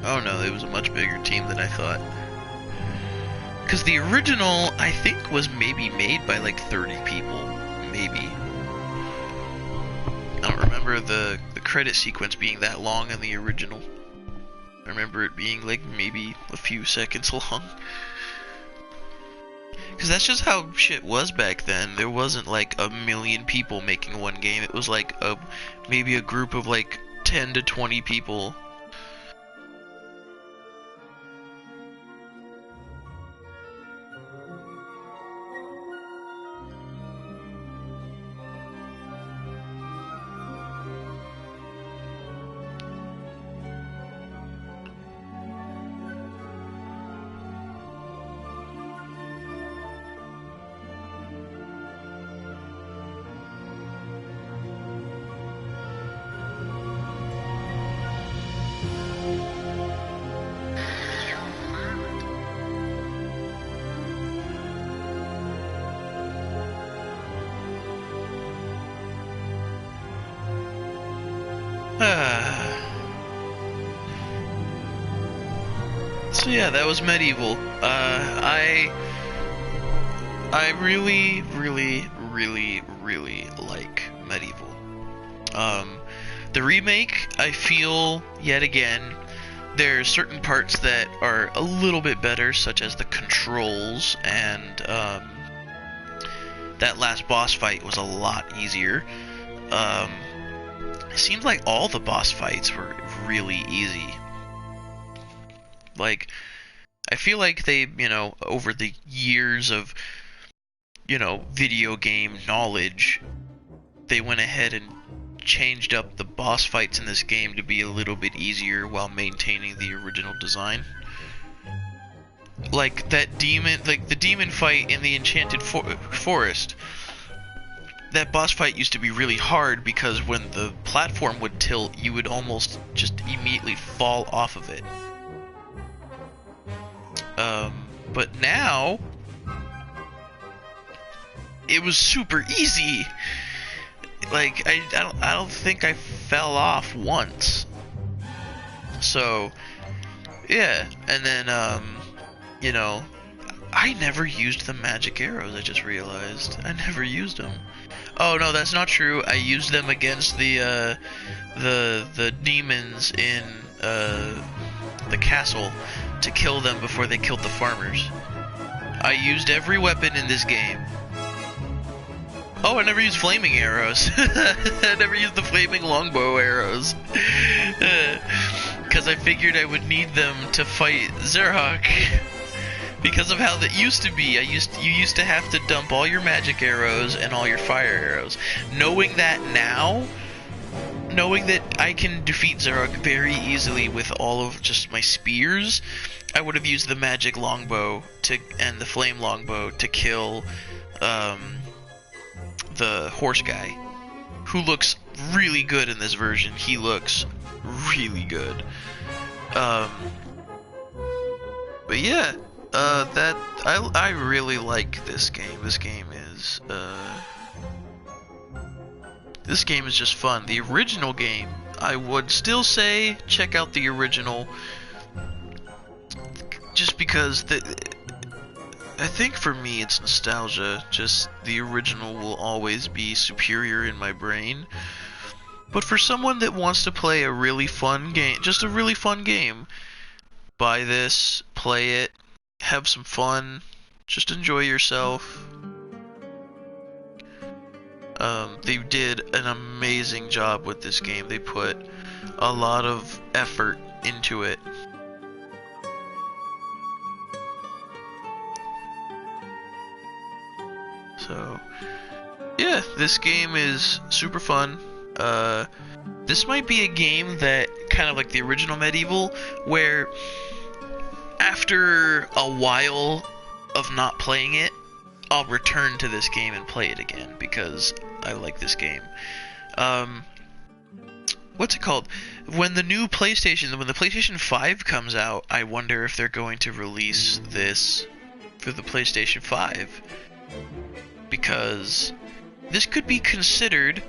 Oh no, it was a much bigger team than I thought. Because the original, I think, was maybe made by like 30 people. Maybe. I don't remember the credit sequence being that long in the original. I remember it being like maybe a few seconds long. Because that's just how shit was back then. There wasn't like a million people making one game. It was like maybe a group of like 10 to 20 people. So yeah, that was MediEvil. I really like MediEvil. The remake, I feel, yet again, there's certain parts that are a little bit better, such as the controls, and that last boss fight was a lot easier. It seemed like all the boss fights were really easy. Like, I feel like they, over the years of, video game knowledge, they went ahead and changed up the boss fights in this game to be a little bit easier while maintaining the original design. Like that demon, like the demon fight in the Enchanted Forest. That boss fight used to be really hard because when the platform would tilt, you would almost just immediately fall off of it. But now, it was super easy. Like, I don't think I fell off once. So, yeah. And then, I never used the magic arrows, I just realized. I never used them. Oh, no, that's not true. I used them against the demons in, the castle to kill them before they killed the farmers. I used every weapon in this game. Oh, I never used flaming arrows. I never used the flaming longbow arrows. Because I figured I would need them to fight Zerok. Because of how that used to be. You used to have to dump all your magic arrows and all your fire arrows. Knowing that now, knowing that I can defeat Zarok very easily with all of just my spears, I would have used the magic longbow and the flame longbow to kill the horse guy, who looks really good in this version. He looks really good. But yeah, I really like this game. This game is just fun. The original game, I would still say check out the original, just because I think for me it's nostalgia. Just the original will always be superior in my brain. But for someone that wants to play a really fun game, just a really fun game, buy this, play it, have some fun, just enjoy yourself. They did an amazing job with this game. They put a lot of effort into it. So, yeah, this game is super fun. This might be a game that, kind of like the original MediEvil, where after a while of not playing it, I'll return to this game and play it again, because I like this game. What's it called? When the PlayStation 5 comes out, I wonder if they're going to release this for the PlayStation 5. Because this could be considered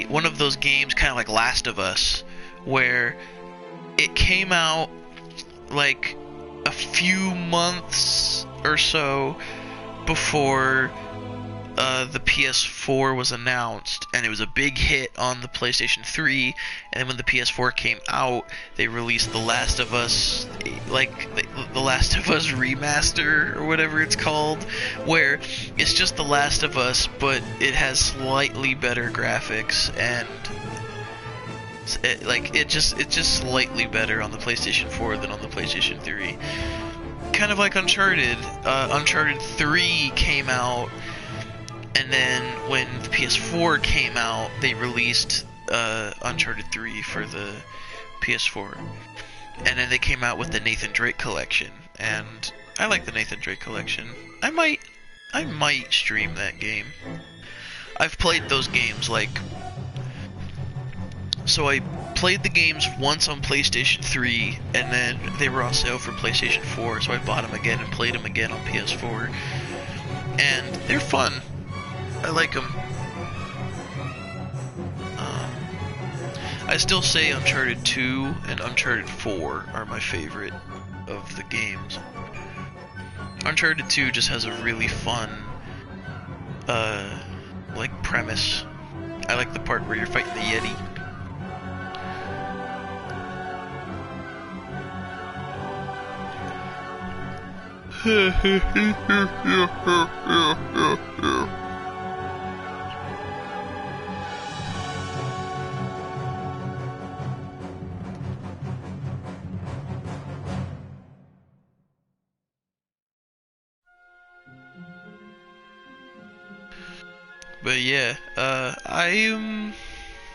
one of those games, kind of like Last of Us, where it came out like a few months or so before the PS4 was announced, and it was a big hit on the PlayStation 3. And then when the PS4 came out, they released The Last of Us, like the Last of Us remaster or whatever it's called, where it's just The Last of Us, but it has slightly better graphics, and it's just slightly better on the PlayStation 4 than on the PlayStation 3. Kind of like Uncharted. Uncharted 3 came out, and then when the PS4 came out, they released Uncharted 3 for the PS4. And then they came out with the Nathan Drake collection, and I like the Nathan Drake collection. I might stream that game. I've played those games, so I played the games once on PlayStation 3, and then they were on sale for PlayStation 4, so I bought them again and played them again on PS4. And they're fun. I like them. I still say Uncharted 2 and Uncharted 4 are my favorite of the games. Uncharted 2 just has a really fun, premise. I like the part where you're fighting the Yeti. But yeah,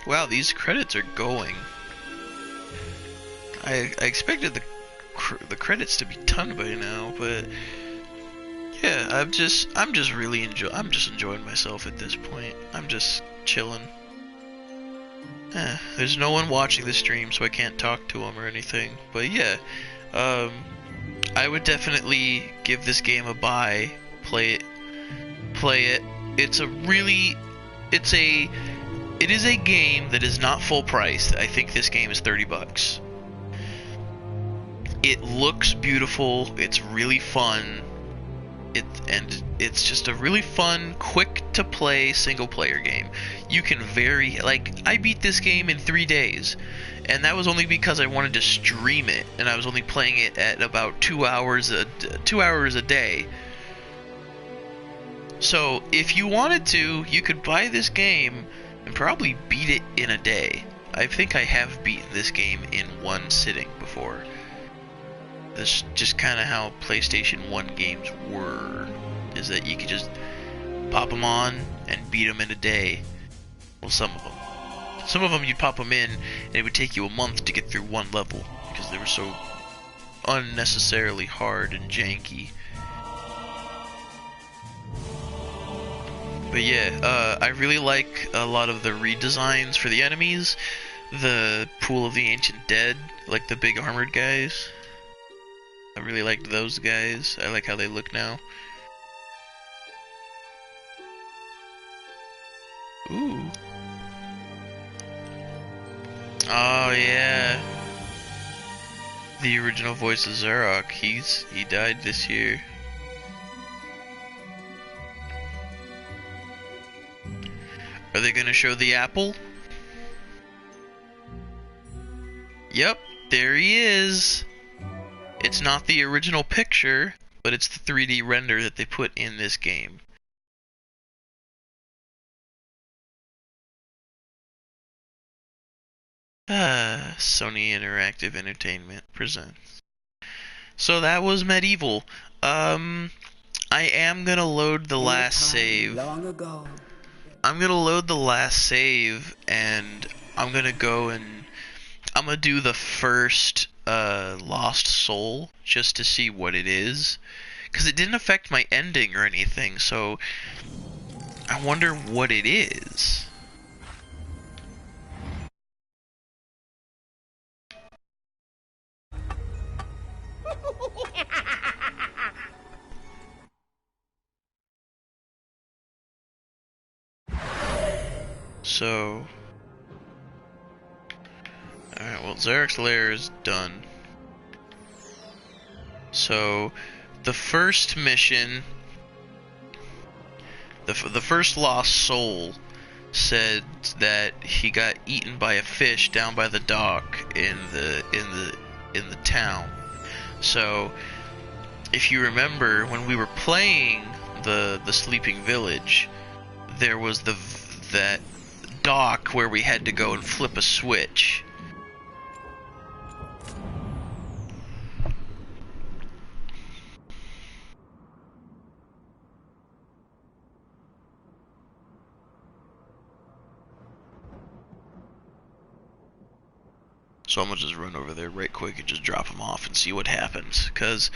wow, these credits are going. I expected the credits to be done by now, but yeah, I'm just enjoying myself at this point. I'm just chilling. There's no one watching the stream, so I can't talk to them or anything. But yeah, I would definitely give this game a buy. Play it. It is a game that is not full price. I think this game is $30. It looks beautiful. It's really fun. It's just a really fun, quick to play single player game. You can I beat this game in 3 days, and that was only because I wanted to stream it, and I was only playing it at about 2 hours a day. So if you wanted to, you could buy this game and probably beat it in a day. I think I have beaten this game in one sitting before. That's just kind of how PlayStation 1 games were, is that you could just pop them on and beat them in a day. Well, some of them. Some of them you'd pop them in, and it would take you a month to get through one level because they were so unnecessarily hard and janky. But yeah, I really like a lot of the redesigns for the enemies. The Pool of the Ancient Dead, like the big armored guys. I really liked those guys. I like how they look now. Ooh. Oh yeah. The original voice of Zarok, he died this year. Are they gonna show the apple? Yep, there he is. It's not the original picture, but it's the 3D render that they put in this game. Sony Interactive Entertainment presents. So that was MediEvil. I am gonna load the last save. Long ago. I'm gonna load the last save, and I'm gonna go and I'm gonna do the first Lost Soul just to see what it is, because it didn't affect my ending or anything. So I wonder what it is. So, alright, well, Zarek's lair is done. So, the first mission, the first Lost Soul said that he got eaten by a fish down by the dock in the town. So, if you remember, when we were playing the Sleeping Village, there was that dock where we had to go and flip a switch. So I'm gonna just run over there right quick and just drop him off and see what happens, because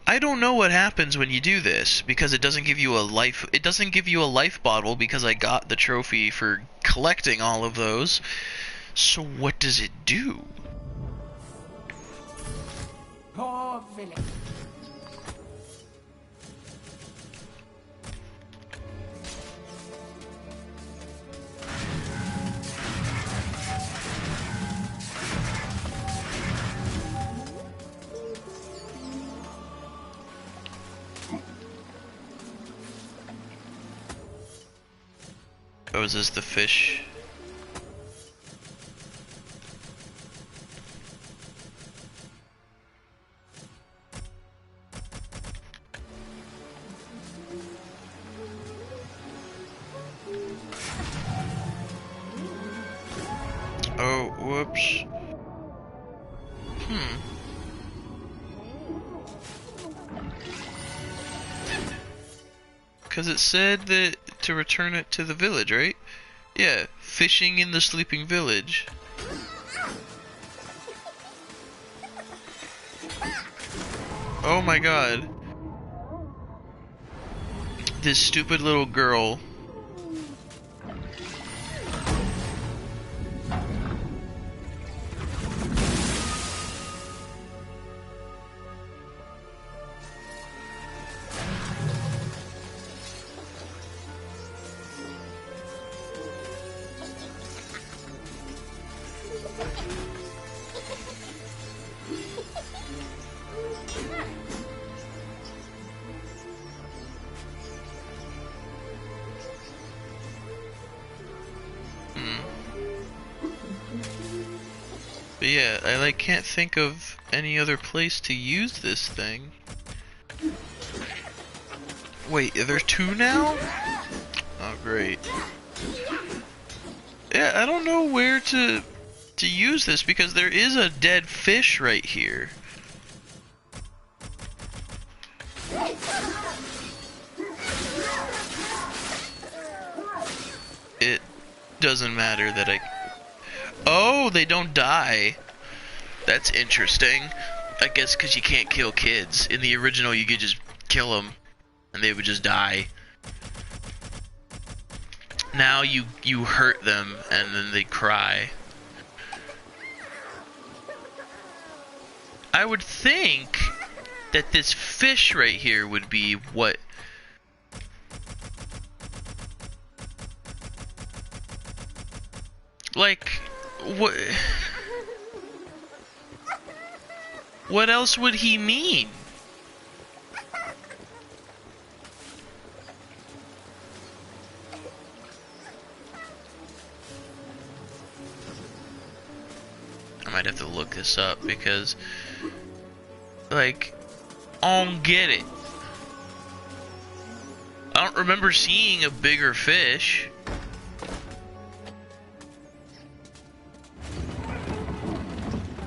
I don't know what happens when you do this, because it doesn't give you a life. It doesn't give you a life bottle because I got the trophy for collecting all of those. So what does it do? Poor village. Oh, is this the fish? Oh, whoops. Because it said that to return it to the village, right? Yeah, fishing in the Sleeping Village. Oh my god. This stupid little girl. But yeah, I can't think of any other place to use this thing. Wait, are there two now? Oh great. Yeah, I don't know where to use this because there is a dead fish right here. It doesn't matter that Oh, they don't die. That's interesting. I guess because you can't kill kids. In the original, you could just kill them, and they would just die. Now you hurt them, and then they cry. I would think that this fish right here would be what... Like, what... What else would he mean? I might have to look this up because, like, I don't get it. I don't remember seeing a bigger fish.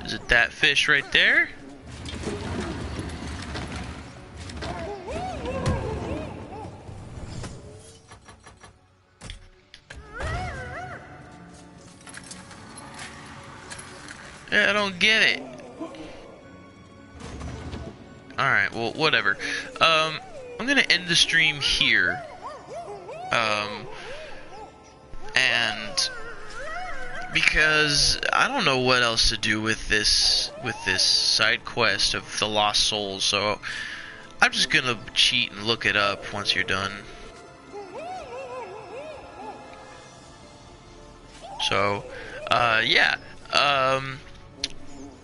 Is it that fish right there? Yeah, I don't get it. Alright, well, whatever. I'm gonna end the stream here. And because I don't know what else to do with this side quest of the Lost Souls, so I'm just gonna cheat and look it up once you're done. So, yeah.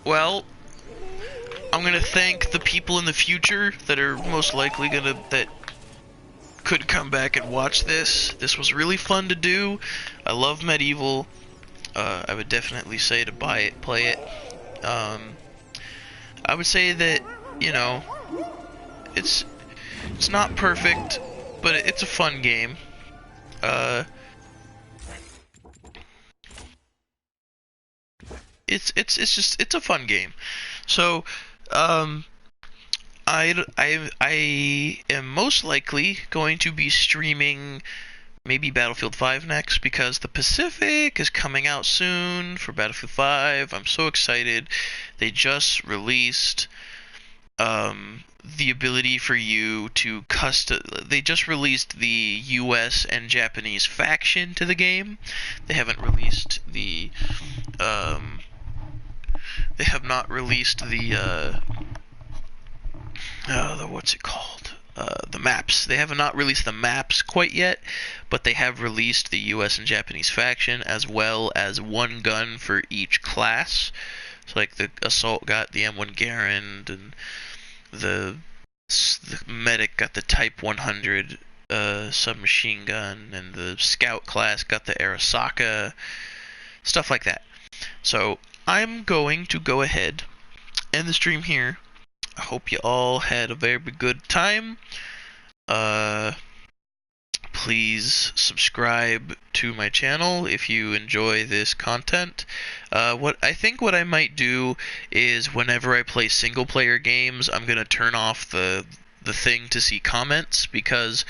Well, I'm gonna thank the people in the future that are most likely that could come back and watch this. This was really fun to do. I love MediEvil. I would definitely say to buy it, play it. I would say that, you know, it's not perfect, but it's a fun game. It's a fun game. So, I am most likely going to be streaming maybe Battlefield 5 next because the Pacific is coming out soon for Battlefield 5. I'm so excited. They just released the ability for you to they just released the US and Japanese faction to the game. They haven't released the they have not released the what's it called? The maps. They have not released the maps quite yet, but they have released the US and Japanese faction as well as one gun for each class. So like the assault got the M1 Garand, and the medic got the Type 100 submachine gun, and the scout class got the Arasaka, stuff like that. So I'm going to go ahead end the stream here. I hope you all had a very good time. Please subscribe to my channel if you enjoy this content. What I might do is whenever I play single player games, I'm gonna turn off the thing to see comments, because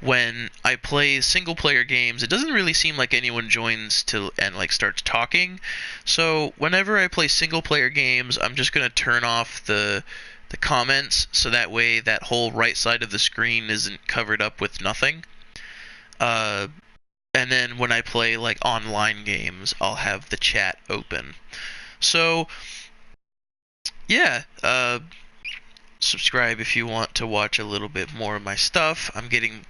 when I play single player games, it doesn't really seem like anyone joins and like starts talking. So whenever I play single player games, I'm just gonna turn off the comments, so that way that whole right side of the screen isn't covered up with nothing. And then when I play like online games, I'll have the chat open. So yeah, subscribe if you want to watch a little bit more of my stuff. I'm getting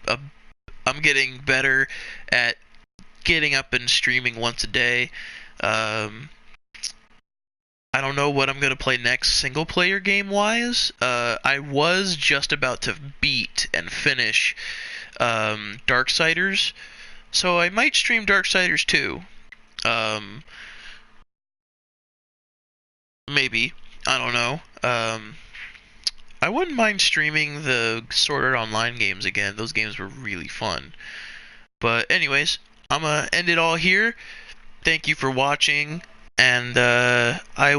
better at getting up and streaming once a day. I don't know what I'm going to play next single player game wise. I was just about to beat and finish Darksiders, so I might stream Darksiders 2. Maybe. I don't know. I wouldn't mind streaming the Sword Art Online games again. Those games were really fun. But anyways, I'm going to end it all here. Thank you for watching, and I